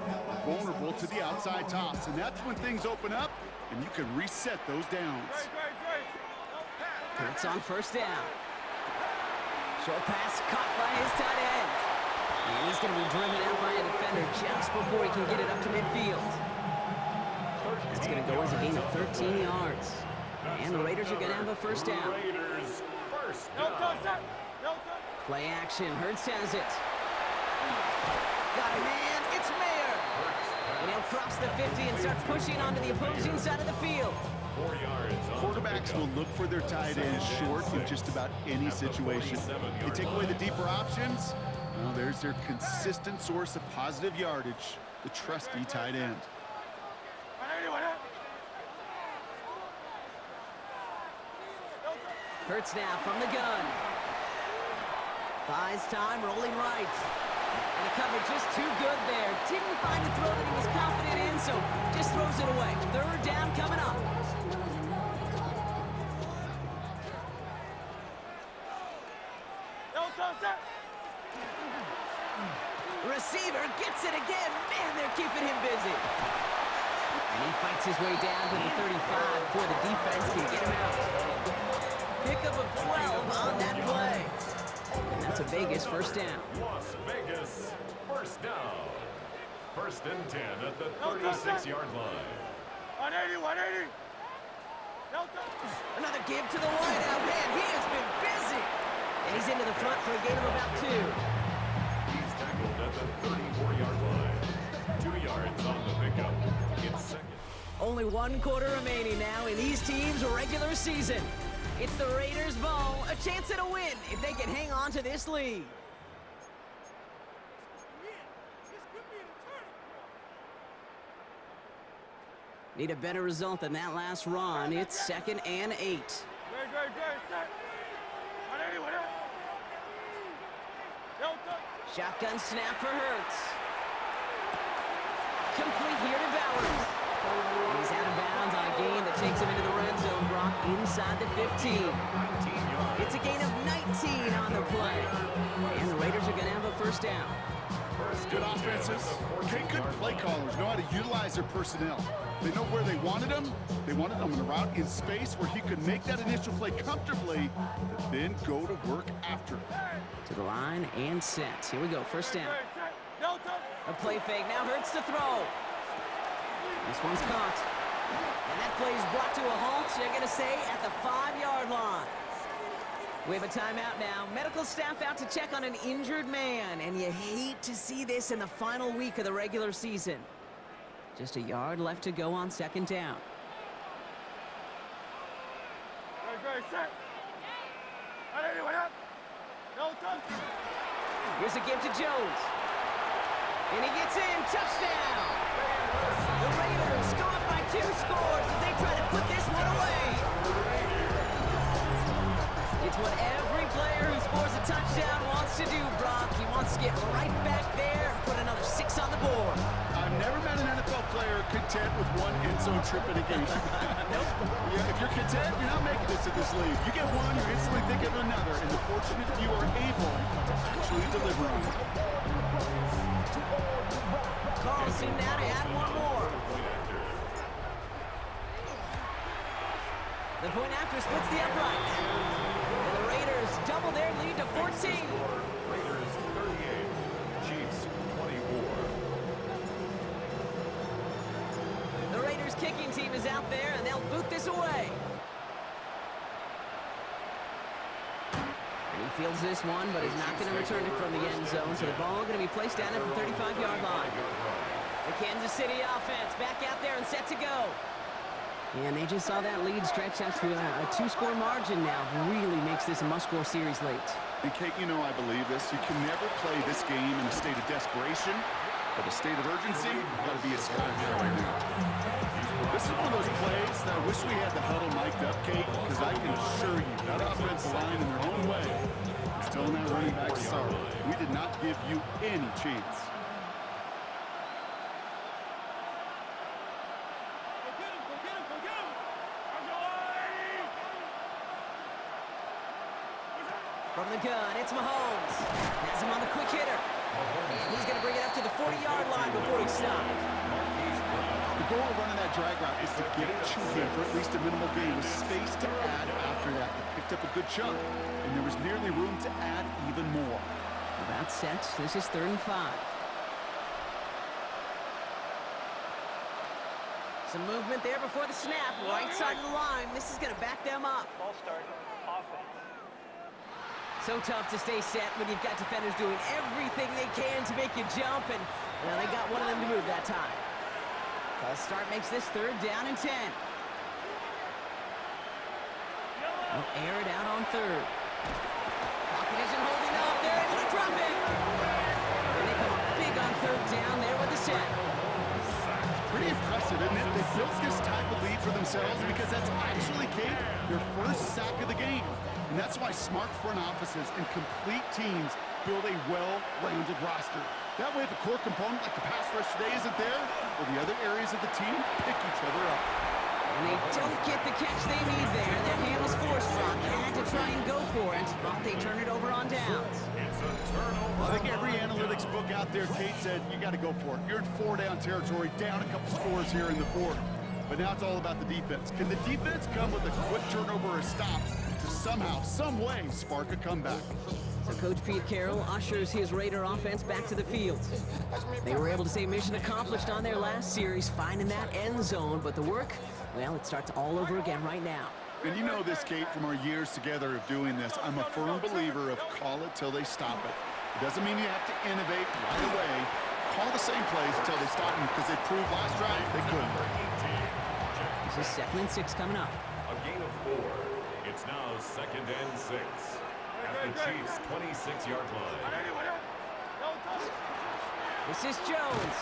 vulnerable to the outside toss. And that's when things open up and you can reset those downs. It's on 1st down. Short pass caught by his tight end. And he's going to be driven out by a defender just before he can get it up to midfield. That's going to go as a gain of 13 yards. And the Raiders are going to have a 1st down. Play action. Hurts has it. Got a man. It's Mayer. And he'll cross the 50 and start pushing onto the opposing side of the field. Quarterbacks will look for their tight end short in just about any situation. You take away the deeper options, well, there's their consistent source of positive yardage, the trusty tight end. Hurts now from the gun. Buys time, rolling right. And the cover just too good there. Didn't find a throw that he was confident in, so just throws it away. 3rd down coming up. Receiver gets it again. Man, they're keeping him busy. And he fights his way down to the 35 before the defense can get him out. Pickup of 12 on that play. And that's a Vegas 1st down. Las Vegas 1st down. 1st and 10 at the 36-yard line. 180. Another give to the wideout. Man, he has been busy. And he's into the front for a gain of about 2. He's tackled at the 34-yard line. 2 yards on the pickup. It's 2nd. Only 1 quarter remaining now in these teams' regular season. It's the Raiders' ball, a chance at a win if they can hang on to this lead. Need a better result than that last run. It's 2nd and 8. Shotgun snap for Hurts. Complete here to Bowers. He's out of bounds on a gain that takes him into the red zone, Brock, inside the 15. It's a gain of 19 on the play. And the Raiders are going to have a 1st down. Good offenses, good play callers know how to utilize their personnel. They know where they wanted them. They wanted them on a route in space where he could make that initial play comfortably, but then go to work after. To the line and set. Here we go, 1st down. A play fake, now Hurts to throw. This one's caught. And that play is brought to a halt, they're going to say, at the 5-yard line. We have a timeout now. Medical staff out to check on an injured man, and you hate to see this in the final week of the regular season. Just a yard left to go on second down. Here's a give to Jones. And he gets in. Touchdown! The Raiders go up by 2 scores as they try to put this one away. It's what every player who scores a touchdown wants to do, Brock. He wants to get right back there and put another 6 on the board. I've never met an NFL player content with one end zone trip in a game. Nope. Yeah, if you're content, you're not making it to this league. You get one, you're instantly thinking of another, and the fortunate few are able to actually deliver on it. Carl seem now to add one more. The point after splits the uprights. And the Raiders double their lead to 14. Raiders 38, Chiefs 24. The Raiders kicking team is out there, and they'll boot this away. And he fields this one, but is not going to return it from the end zone, so the ball going to be placed down at the 35-yard line. The Kansas City offense back out there and set to go. And they just saw that lead stretch out to a 2-score margin now. Really makes this a must-score series late. And Kate, you know I believe this. You can never play this game in a state of desperation, but a state of urgency, got to be a sky high right now. This is one of those plays that I wish we had the huddle mic'd up, Kate, because I can assure you that offensive line in their own way is telling that running back, sorry, we did not give you any chance. From the gun, it's Mahomes. Has him on the quick hitter. And he's going to bring it up to the 40-yard line before he's stopped. The goal of running that drag route is to get it to him for at least a minimal gain with space to add after that. They picked up a good chunk, and there was nearly room to add even more. About set. This is 3rd and 5. Some movement there before the snap. Right side of the line. This is going to back them up. Ball start. Offense. So tough to stay set when you've got defenders doing everything they can to make you jump, and well, they got one of them to move that time. False start makes this 3rd down and 10. They'll air it out on 3rd. Pocket isn't holding up. They're able to drop it. And they come up big on 3rd down there with the set. Pretty impressive, isn't it? They built this type of lead for themselves because that's actually, Kate, their first sack of the game. And that's why smart front offices and complete teams build a well-rounded roster. That way, if a core component like the pass rush today isn't there, well, the other areas of the team pick each other up. And they don't get the catch they need there. Their hand was forced, Brock. Had to try and go for it, but they turn it over on downs. It's a turnover. I think every analytics book out there, Kate, said you got to go for it. You're in 4-down territory, down a couple scores here in the 4th. But now it's all about the defense. Can the defense come with a quick turnover or a stop to somehow, some way, spark a comeback? So Coach Pete Carroll ushers his Raider offense back to the field. They were able to say mission accomplished on their last series, finding that end zone, but the work, well, it starts all over again right now. And you know this, Kate, from our years together of doing this. I'm a firm believer of call it till they stop it. It doesn't mean you have to innovate right away. Call the same plays until they stop them, because they proved last drive they couldn't. This is 2nd and 6 coming up. A gain of 4. It's now 2nd and 6. At the Chiefs' 26-yard line. This is Jones.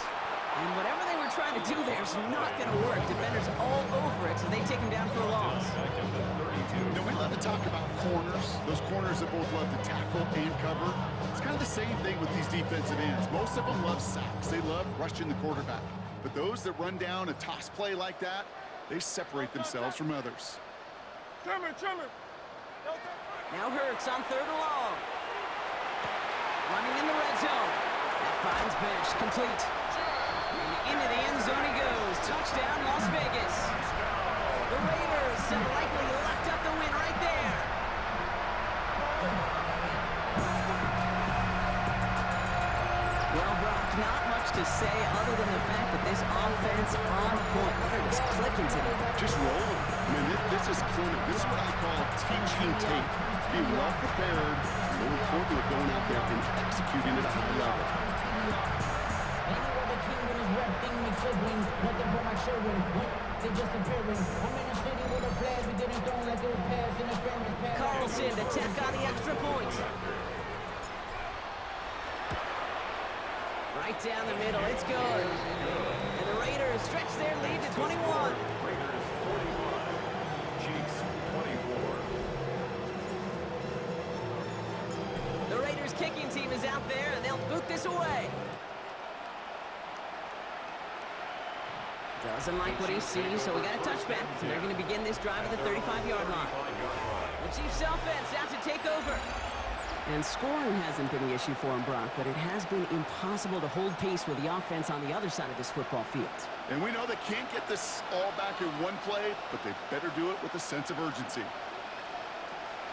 And whatever they were trying to do there is not going to work. Defenders all over it, so they take him down for a loss. You know, we love to talk about corners. Those corners that both love to tackle and cover. It's kind of the same thing with these defensive ends. Most of them love sacks. They love rushing the quarterback. But those that run down a toss play like that, they separate themselves from others. Trimmer. Now Hurts on 3rd and long. Running in the red zone. That finds Bash complete. And into the end zone he goes. Touchdown, Las Vegas. The Raiders have likely locked up the win right there. Well, Brock, There's not much to say other than the fact that this offense on point. They're just clicking today. Just rolling. I mean, this is clinic. This is what I call teaching tape. Being well prepared, and more importantly, going out there and executing at a high level. Anywhere the kingdom is repping me siblings, nothing for my children. They just appearing. I'm in a city with a flag we getting thrown like it was pass interference. Carlson, the tech on the extra point. Right down the middle, it's good. And the Raiders stretch their lead to 21. Raiders 41, Chiefs 24. The Raiders kicking team is out there, and they'll boot this away. Doesn't like what he sees, so we got a touchback. They're going to begin this drive at the 35-yard line. The Chiefs offense out to take over. And scoring hasn't been the issue for him, Brock, but it has been impossible to hold pace with the offense on the other side of this football field. And we know they can't get this all back in one play, but they better do it with a sense of urgency.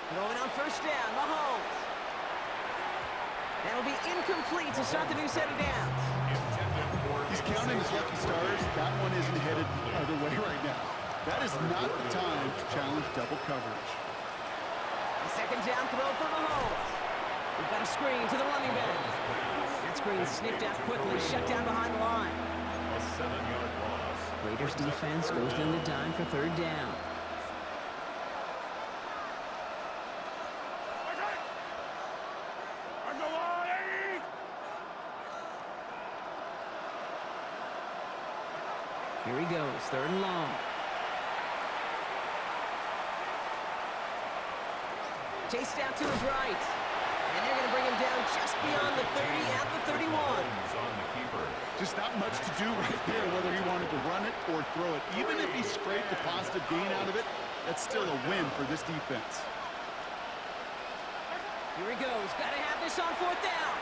Throwing on first down, Mahomes. That'll be incomplete to start the new set of downs. He's counting his lucky stars. That one isn't headed either way right now. That is not the time to challenge double coverage. The second down throw for Mahomes. We've got a screen to the running back. That screen sniffed out quickly, shut down behind the line. A 7-yard loss. Raiders defense goes in the dime for third down. Here he goes, third and long. Chased out to his right. And they're going to bring him down just beyond the 30 at the 31. On the keeper. Just not much to do right there, whether he wanted to run it or throw it. Even if he scraped a positive gain out of it, that's still a win for this defense. Here he goes. Got to have this on fourth down.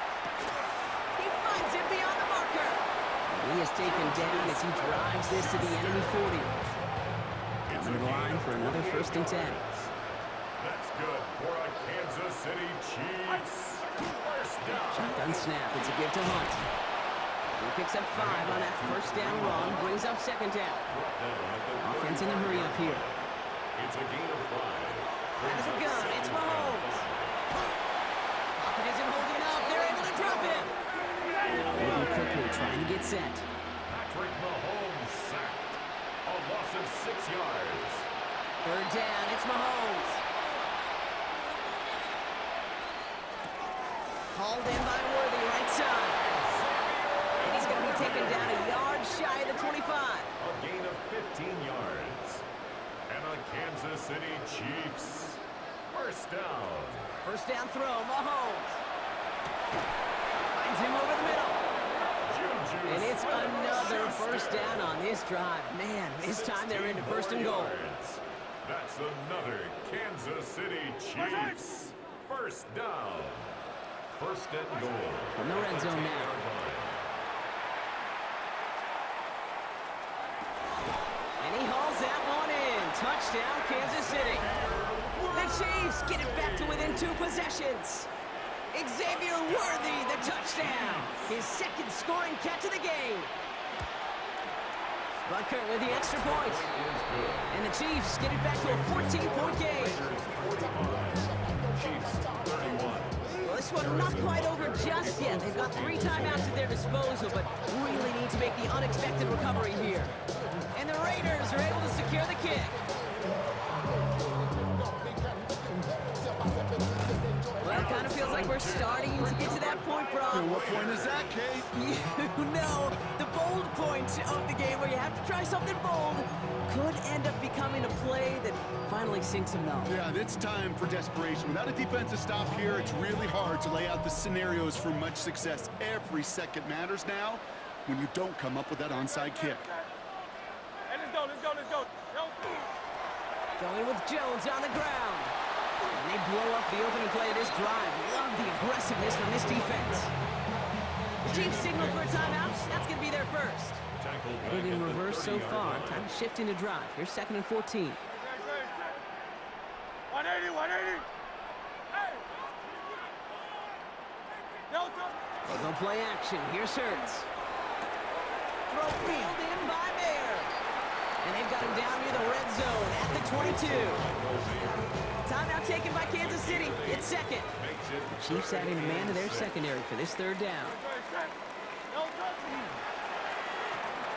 He finds it beyond the marker. And he is taken down as he drives this to the enemy 40. Coming to the line for another first and 10. That's good for a Kansas City Chiefs. First down. Shotgun snap. It's a give to Hunt. He picks up 5 on that first down run. Brings up second down. Offense in the hurry up here. It's a gain of 5. Out of the gun. It's Mahomes. Pocket isn't holding up. They're able to drop him. Moving quickly, trying to get set. Patrick Mahomes sacked. A loss of 6 yards. Third down. It's Mahomes. Hauled in by Worthy, right side. And he's going to be taken down a yard shy of the 25. A gain of 15 yards. And a Kansas City Chiefs. First down. First down throw, Mahomes. Finds him over the middle. And it's another first down on this drive. Man, this time they're into first and goal. That's another Kansas City Chiefs. First down. First and goal. In the red zone now. And he hauls that one in. Touchdown, Kansas City. The Chiefs get it back to within 2 possessions. Xavier Worthy, the touchdown. His second scoring catch of the game. Butker with the extra point. And the Chiefs get it back to a 14-point game. Chiefs 31. Well, this one not quite over just yet. They've got 3 timeouts at their disposal, but really need to make the unexpected recovery here. And the Raiders are able to secure the kick. Well, it kind of feels like we're starting to get to that point, Brock. And what point is that, Kate? You know, the bold point of the game where you have to try something bold could end up becoming a play that finally sinks them though. Yeah, it's time for desperation. Without a defensive stop here, it's really hard to lay out the scenarios for much success. Every second matters now when you don't come up with that onside kick. Hey, let's go, let's go, let's go. Going with Jones on the ground. And they blow up the opening play of this drive. Love the aggressiveness from this defense. The Chiefs signal for a timeout. That's going to be their first. Headed in reverse so far. Time to shift into drive. Here's 2nd and 14. 180, 180. Hey! Delta! They'll go play action. Here's Hurts. Throw reeled in by Mayer. And they've got him down near the red zone at the 22. Timeout taken by Kansas City. It's second. The Chiefs adding a man to their secondary for this third down.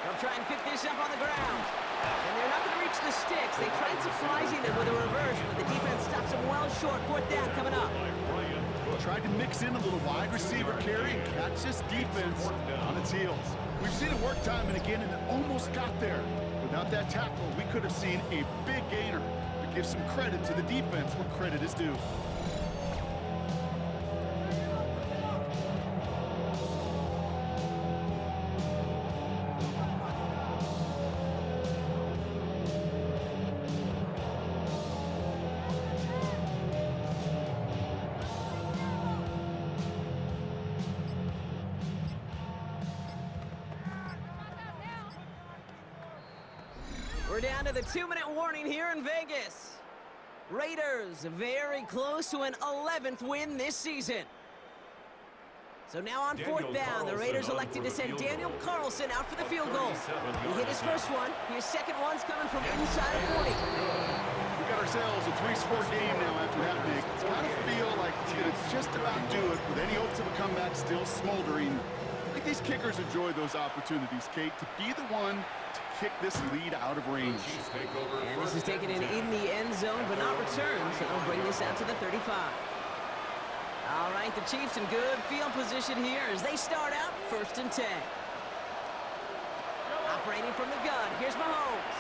They'll try and pick this up on the ground. And they're not going to reach the sticks. They tried surprising them with a reverse, but the defense stops them well short. Fourth down coming up. Tried to mix in a little wide receiver carry and catch this defense on its heels. We've seen it work time and again, and it almost got there. Without that tackle, we could have seen a big gainer. But give some credit to the defense where credit is due. We're down to the 2-minute warning here in Vegas. Raiders very close to an 11th win this season. So now on fourth down, the Raiders elected to send Daniel Carlson out for the field goal. He hit his first one. His second one's coming from inside of 40. We got ourselves a 3-score game now after that, Nick. It's got to feel like it's going to just about do it with any hopes of a comeback still smoldering. I think these kickers enjoy those opportunities, Kate, to be the one to kick this lead out of range. And this is taken in the end zone, but not returned, so they'll bring this out to the 35. All right, the Chiefs in good field position here as they start out 1st and 10. Operating from the gun, here's Mahomes.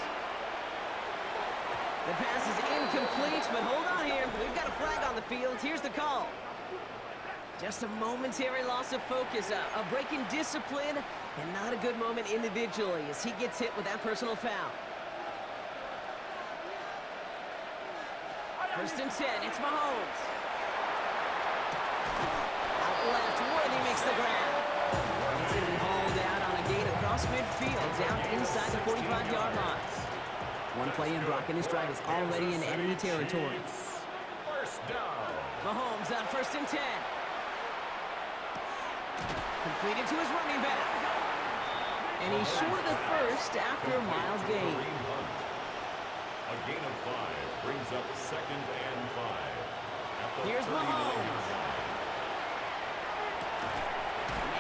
The pass is incomplete, but hold on here. We've got a flag on the field. Here's the call. Just a momentary loss of focus, a break in discipline, and not a good moment individually as he gets hit with that personal foul. 1st and 10, it's Mahomes. Out left, Worthy makes the grab. It's going to be hauled out on a gain across midfield, down inside the 45-yard line. One play in, Brock, and his drive is already in enemy territory. First down. Mahomes on 1st and 10. Completed to his running back. And he's short of the first after a mild gain. A gain of 5 brings up 2nd and 5. Here's Mahomes.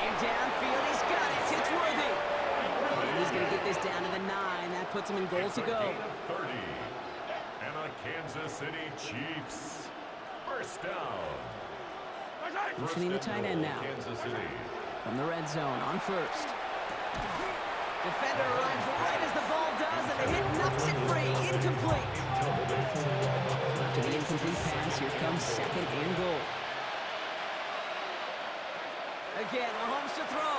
And downfield, he's got it. It's Worthy. And he's going to get this down to the 9. That puts him in goal to go. 30. And a Kansas City Chiefs. First down. Motioning the tight end now. Kansas City. From the red zone on 1st. Defender arrives right as the ball does, and the hit knocks it free. Incomplete. After the incomplete pass, here comes 2nd and goal. Again, Mahomes to throw.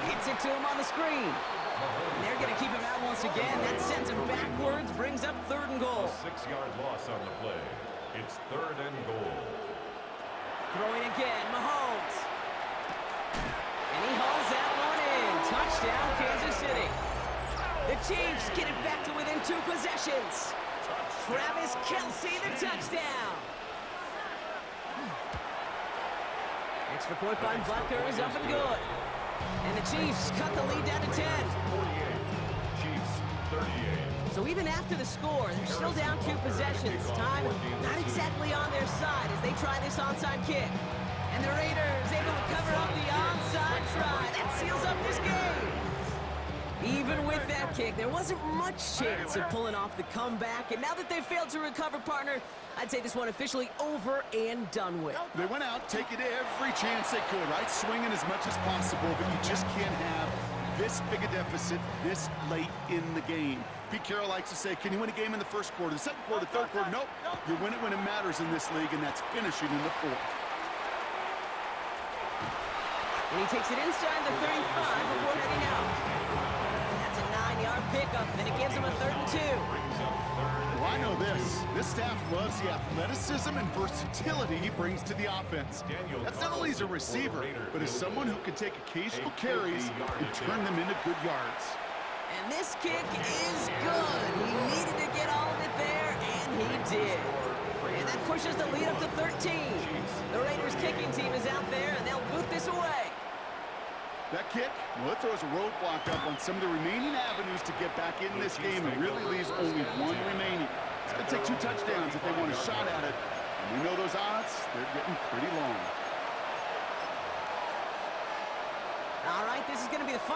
Hits it to him on the screen. And they're going to keep him out once again. That sends him backwards, brings up 3rd and goal. A 6-yard loss on the play. It's 3rd and goal. Throwing again, Mahomes. And he hauls that one in. Touchdown, Kansas City. The Chiefs get it back to within 2 possessions. Travis Kelce, the touchdown. Extra point by Butker is up and good. And the Chiefs cut the lead down to 10. 48. Chiefs 38. So even after the score, they're still down 2 possessions. Time not exactly on their side as they try this onside kick. And the Raiders able to cover up the onside try. That seals up this game. Even with that kick, there wasn't much chance of pulling off the comeback. And now that they've failed to recover, partner, I'd say this one officially over and done with. They went out taking every chance they could, right? Swinging as much as possible, but you just can't have this big a deficit this late in the game. Pete Carroll likes to say, can you win a game in the 1st quarter, the 2nd quarter, 3rd quarter? Nope. You win it when it matters in this league, and that's finishing in the 4th. And he takes it inside the 35 before heading out. That's a 9-yard pickup, and it gives him a 3rd and 2. Well, I know this. This staff loves the athleticism and versatility he brings to the offense. That's not only as a receiver, but as someone who can take occasional carries and turn them into good yards. And this kick is good. He needed to get all of it there, and he did. And that pushes the lead up to 13. The Raiders kicking team is out there, and they'll boot this away. That kick, well, it throws a roadblock up on some of the remaining avenues to get back in this game and really leaves only one remaining. It's going to take 2 touchdowns if they want a shot at it. And we know those odds, they're getting pretty long. All right, this is going to be the final.